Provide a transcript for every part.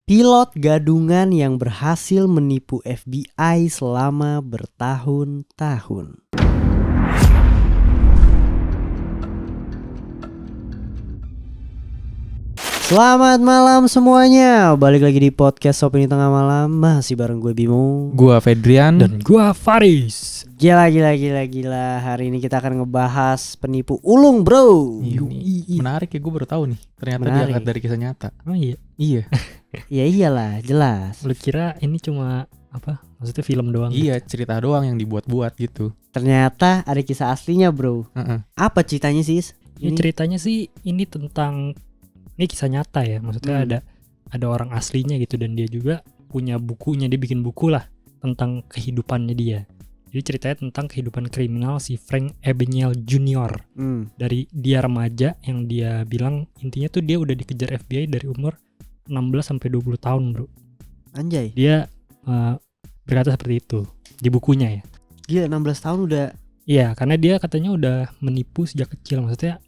Pilot gadungan yang berhasil menipu FBI selama bertahun-tahun. Selamat malam semuanya. Balik lagi di podcast Opini Tengah Malam. Masih bareng gue Bimo, gua Fedrian, dan gua Faris. Gila. Hari ini kita akan ngebahas penipu ulung, bro. Ini menarik ya, gue baru tahu nih. Ternyata Menarik. diangkat dari kisah nyata. Oh iya, Iya. Ya iyalah, jelas. lu kira ini cuma apa? Maksudnya film doang? Iya, cerita doang yang dibuat-buat gitu. Ternyata ada kisah aslinya, bro. Heeh. Apa ceritanya sih? Ini ceritanya sih ini tentang ini kisah nyata ya. Maksudnya ada orang aslinya gitu dan dia juga punya bukunya, dia bikin buku lah tentang kehidupannya dia. Jadi ceritanya tentang kehidupan kriminal si Frank Abagnale Jr. Dari dia remaja yang dia bilang intinya tuh dia udah dikejar FBI dari umur 16 sampai 20 tahun, bro. Anjay. Dia berkata seperti itu di bukunya ya. Gila, 16 tahun udah. Iya, karena dia katanya udah menipu sejak kecil. Maksudnya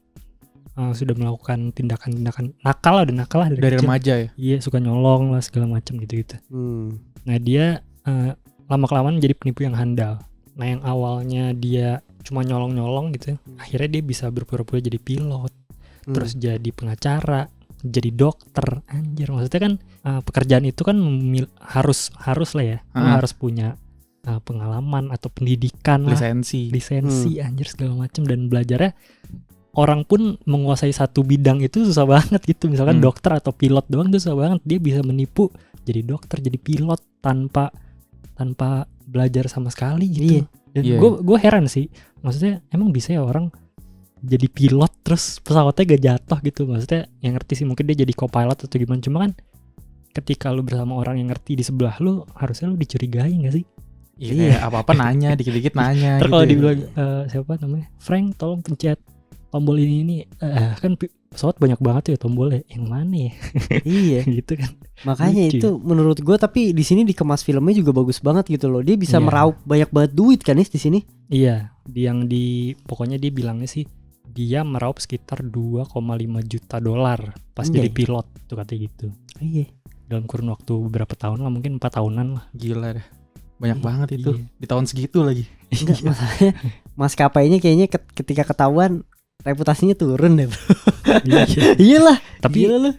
sudah melakukan tindakan-tindakan nakal lah dari kecil. Remaja ya. Iya, suka nyolong lah segala macam gitu-gitu. Nah dia lama-kelamaan jadi penipu yang handal. Nah yang awalnya dia cuma nyolong-nyolong gitu, akhirnya dia bisa berpura-pura jadi pilot, terus jadi pengacara, jadi dokter. Anjir, maksudnya kan pekerjaan itu kan harus lah ya, harus punya pengalaman atau pendidikan lah, lisensi anjir segala macam, dan belajarnya orang pun menguasai satu bidang itu susah banget gitu. Misalkan dokter atau pilot doang itu susah banget. Dia bisa menipu jadi dokter, jadi pilot tanpa belajar sama sekali gitu. Dan gue heran sih. Maksudnya emang bisa ya orang jadi pilot terus pesawatnya gak jatuh gitu. Maksudnya yang ngerti sih mungkin dia jadi co-pilot atau gimana. Cuma kan ketika lu bersama orang yang ngerti di sebelah lu, harusnya lu dicurigai gak sih? Iya, apa-apa nanya, dikit-dikit nanya gitu. gitu. Kalau dibilang siapa namanya? Frank, tolong pencet tombol ini kan pesawat banyak banget ya tombolnya, yang mana ya? Iya gitu kan. Makanya lucu. Itu menurut gue, tapi di sini dikemas filmnya juga bagus banget gitu loh. Dia bisa meraup banyak banget duit kan di sini. Iya, pokoknya dia bilangnya sih dia meraup sekitar 2,5 juta dolar pas jadi pilot tuh katanya gitu. Iya. Dalam kurun waktu beberapa tahun lah, mungkin 4 tahunan lah. Gila deh. Banyak banget itu di tahun segitu lagi. Enggak, masalahnya maskapainya kayaknya ketika ketahuan reputasinya turun deh, bro. Iyalah. Tapi gila lu.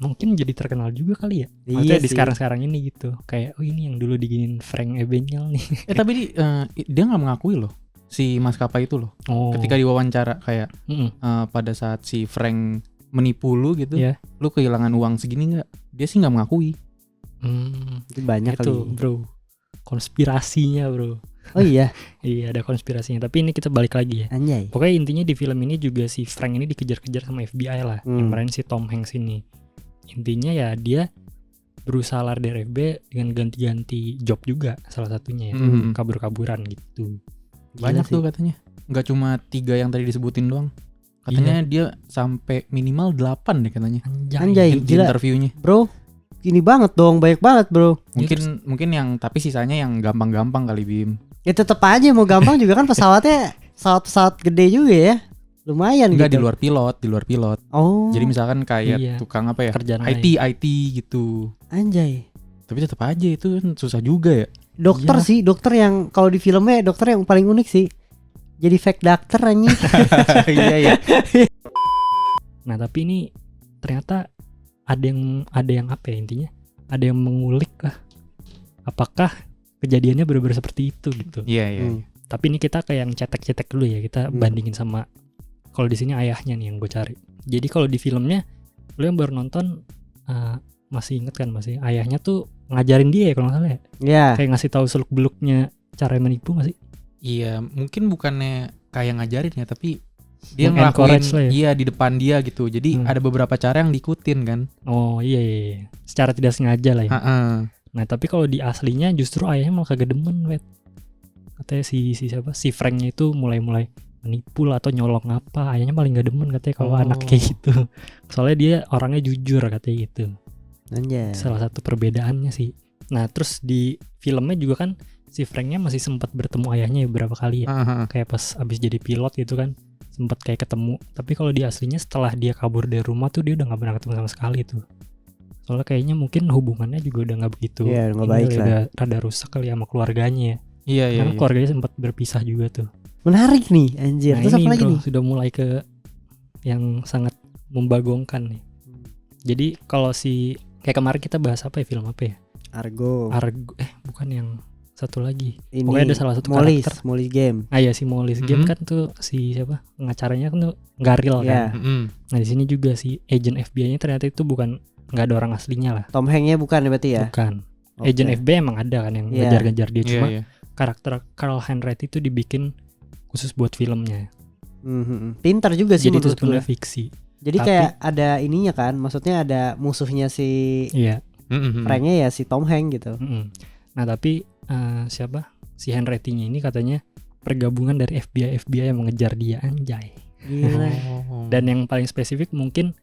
Mungkin jadi terkenal juga kali ya. Maksudnya di sekarang ini gitu. Kayak ini yang dulu diginin Frank Abagnale nih. Tapi dia gak mengakui loh, si maskapai itu loh. Ketika diwawancara kayak pada saat si Frank menipu lu gitu, lu kehilangan uang segini gak? Dia sih gak mengakui. Itu banyak itu kali, bro. Konspirasinya, bro. Oh iya. Iya, ada konspirasinya. Tapi ini kita balik lagi ya. Anjay. Pokoknya intinya di film ini juga si Frank ini dikejar-kejar sama FBI lah. Yang kemarin si Tom Hanks ini. Intinya ya dia berusaha lari dari FBI dengan ganti-ganti job juga, salah satunya ya. Kabur-kaburan gitu. Banyak tuh katanya. Gak cuma 3 yang tadi disebutin doang. Katanya dia sampai minimal 8 deh katanya. Anjay, di interviewnya. Bro, ini banget dong, banyak banget bro. Mungkin yang, tapi sisanya yang gampang-gampang kali, Bim. Ya tetep aja mau gampang juga kan, pesawatnya pesawat gede juga ya. Lumayan. Enggak, gitu. di luar pilot. Oh. Jadi misalkan kayak tukang apa ya? Kerjaan IT gitu. Anjay. Tapi tetap aja itu kan susah juga ya. Dokter sih, dokter yang kalau di filmnya dokter yang paling unik sih. Jadi fake dokter anjing. Iya. Nah, tapi ini ternyata ada yang apa ya intinya? Ada yang mengulik lah. Apakah kejadiannya benar-benar seperti itu gitu. Iya. Tapi ini kita kayak yang cetek-cetek dulu ya. Kita bandingin sama, kalau di sini ayahnya nih yang gue cari. Jadi kalau di filmnya, lu yang baru nonton masih inget kan, masih ayahnya tuh ngajarin dia ya kalau nggak salah ya. Iya. Kayak ngasih tahu seluk-beluknya cara menipu nggak sih? Iya, mungkin bukannya kayak ngajarin ya, tapi dia ngelakuin di depan dia gitu. Jadi ada beberapa cara yang diikutin kan. Oh iya. Secara tidak sengaja lah ya. Nah tapi kalau di aslinya justru ayahnya malah kagak demen, wet. Katanya si Franknya itu mulai menipu lah atau nyolong apa, ayahnya paling gak demen katanya kalau anak kayak gitu. Soalnya dia orangnya jujur katanya gitu. Anjay. Salah satu perbedaannya sih. Nah terus di filmnya juga kan si Franknya masih sempat bertemu ayahnya beberapa kali ya. Kayak pas abis jadi pilot gitu kan, sempat kayak ketemu. Tapi kalau di aslinya setelah dia kabur dari rumah tuh dia udah gak pernah ketemu sama sekali tuh. Soalnya kayaknya mungkin hubungannya juga udah nggak begitu. Iya, nggak baik lah. Udah rada rusak kali sama keluarganya ya. Iya. Karena keluarganya sempat berpisah juga tuh. Menarik nih anjir. Nah, Terus ini apa lagi bro, nih? sudah mulai ke yang sangat membagongkan nih. Jadi kalau kayak kemarin kita bahas apa ya, film apa ya? Argo. Bukan yang satu lagi. Ini Pokoknya ada salah satu Molly's, karakter. Molly's Game. Ah ya, si Molly's Game kan tuh si siapa? Pengacaranya kan tuh Garil kan. Nah, di sini juga si agent FBI-nya ternyata itu nggak ada orang aslinya lah. Tom Hanks-nya bukan berarti ya? Bukan. Okay. Agent FBI emang ada kan yang ngejar-ngejar dia, cuma karakter Carl Henry itu dibikin khusus buat filmnya. Pintar juga sih. Jadi itu menurut sebenarnya gue. fiksi. Jadi kayak ada ininya kan, maksudnya ada musuhnya si Frank-nya ya si Tom Hanks gitu. Nah tapi siapa? Si Henry-nya ini katanya pergabungan dari FBI yang mengejar dia, anjay. Gila. Dan yang paling spesifik mungkin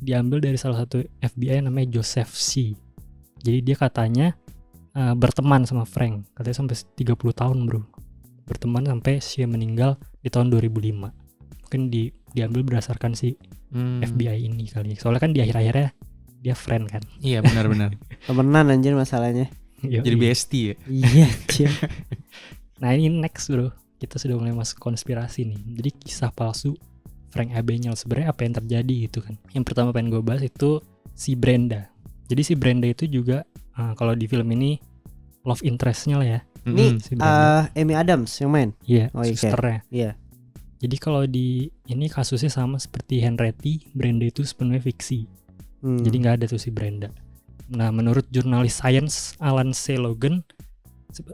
diambil dari salah satu FBI yang namanya Joseph C. Jadi dia katanya berteman sama Frank, katanya sampai 30 tahun bro. Berteman sampai dia meninggal di tahun 2005. Mungkin diambil berdasarkan si FBI ini kali. Soalnya kan di akhir-akhirnya dia friend kan. Iya benar-benar. Temenan anjir masalahnya. Jadi bestie ya. Iya anjir. Nah ini next bro, kita sudah mulai masuk konspirasi nih. Jadi kisah palsu Frank Abagnale, sebenarnya apa yang terjadi gitu kan. Yang pertama pengen gue bahas itu si Brenda. Jadi si Brenda itu juga kalau di film ini love interest-nya lah ya. Ini si Amy Adams yang main? Iya, okay. susternya. Iya. Jadi kalau di ini kasusnya sama seperti Henrietta, Brenda itu sebenarnya fiksi. Jadi nggak ada tuh si Brenda. Nah menurut jurnalis sains Alan C. Logan,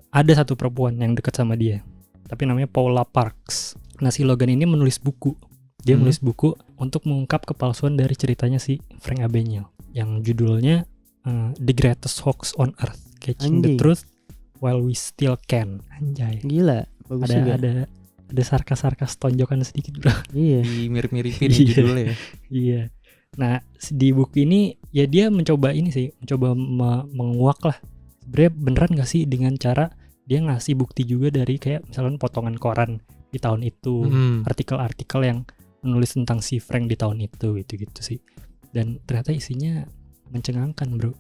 ada satu perempuan yang dekat sama dia, tapi namanya Paula Parks. Nah si Logan ini menulis buku. Dia menulis buku untuk mengungkap kepalsuan dari ceritanya si Frank Abagnale yang judulnya The Greatest Hoax on Earth, Catching the Truth While We Still Can. Anjay. Gila, bagus juga. Ada sarkas-sarkas tonjokan sedikit bro. Iya. Mirip-miripin judulnya ya. Iya. Nah di buku ini ya dia mencoba menguak lah. Sebenarnya beneran gak sih dengan cara dia ngasih bukti juga dari kayak misalnya potongan koran di tahun itu, artikel-artikel yang menulis tentang si Frank di tahun itu gitu sih. Dan ternyata isinya mencengangkan bro.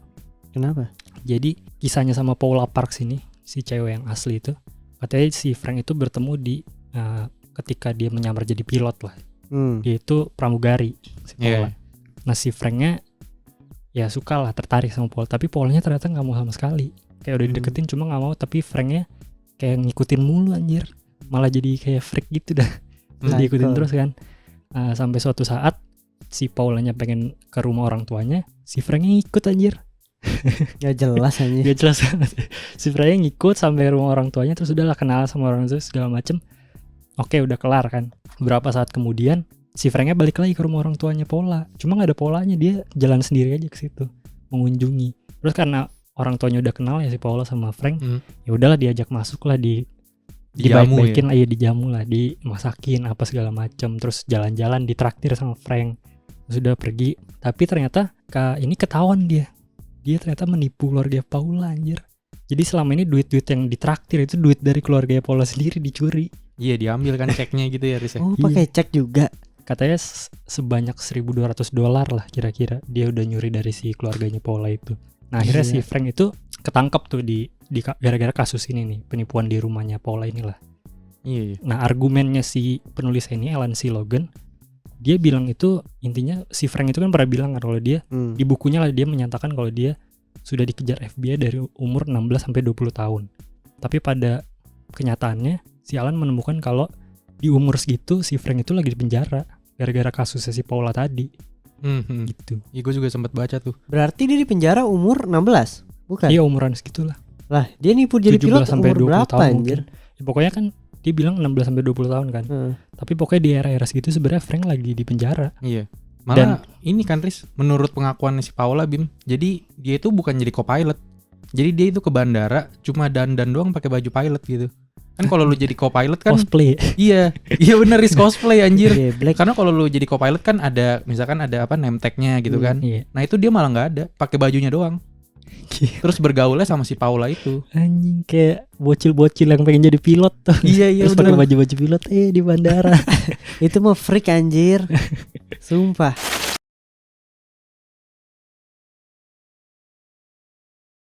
Kenapa? Jadi kisahnya sama Paula Parks ini, si cewek yang asli itu, katanya si Frank itu bertemu di ketika dia menyamar jadi pilot lah. Dia itu pramugari si Paula. Nah si Franknya ya suka lah, tertarik sama Paula, tapi Paulanya ternyata nggak mau sama sekali. Kayak udah dideketin cuma nggak mau, tapi Franknya kayak ngikutin mulu anjir, malah jadi kayak freak gitu dah. Terus diikutin terus kan, sampai suatu saat si Paulanya pengen ke rumah orang tuanya, si Franknya ikut anjir. Gak jelas anjir. Gak jelas banget. Si Franknya ngikut sampai rumah orang tuanya, terus udahlah kenal sama orang tua segala macem. Oke udah kelar kan. Beberapa saat kemudian si Franknya balik lagi ke rumah orang tuanya Paula. Cuma nggak ada Paulanya, dia jalan sendiri aja ke situ mengunjungi. Terus karena orang tuanya udah kenal ya si Paula sama Frank, ya udahlah diajak masuk lah, dibaik-baikin lah, dijamu lah, dimasakin apa segala macam. Terus jalan-jalan, ditraktir sama Frank. Sudah pergi, tapi ternyata ini ketahuan dia ternyata menipu keluarga Paula anjir. Jadi selama ini duit-duit yang ditraktir itu duit dari keluarga Paula sendiri dicuri. Iya diambil kan ceknya gitu ya Riz. Oh pakai cek juga. Katanya sebanyak $1.200 lah kira-kira dia udah nyuri dari si keluarganya Paula itu. Nah akhirnya si Frank itu ketangkep tuh di gara-gara kasus ini nih, penipuan di rumahnya Paula inilah. Iya. Nah argumennya si penulis ini Alan C. Logan, dia bilang itu intinya si Frank itu kan pernah bilang kan kalau dia di bukunya lah dia menyatakan kalau dia sudah dikejar FBI dari umur 16 sampai 20 tahun. Tapi pada kenyataannya si Alan menemukan kalau di umur segitu si Frank itu lagi di penjara gara-gara kasusnya si Paula tadi. Gitu. Iya gue juga sempat baca tuh. Berarti dia di penjara umur 16? Bukan? Iya umuran segitulah. Lah dia nipu jadi pilot sampai umur berapa anjir? Ya, pokoknya kan dia bilang 16 sampai 20 tahun kan. Tapi pokoknya di era-era segitu sebenarnya Frank lagi di penjara. Iya. Malah ini kan Riz, menurut pengakuan si Paula Bim, jadi dia itu bukan jadi co-pilot. Jadi dia itu ke bandara cuma dandan doang pakai baju pilot gitu. Kan kalau lu jadi co-pilot kan cosplay. Iya bener Riz, cosplay anjir. Karena kalau lu jadi co-pilot kan ada misalkan ada apa name tag-nya gitu kan. Iya. Nah itu dia malah nggak ada, pakai bajunya doang. Terus bergaulnya sama si Paula itu. Anjing kayak bocil-bocil yang pengen jadi pilot tuh. Iya terus pakai baju-baju pilot di bandara. Itu mah freak anjir. Sumpah.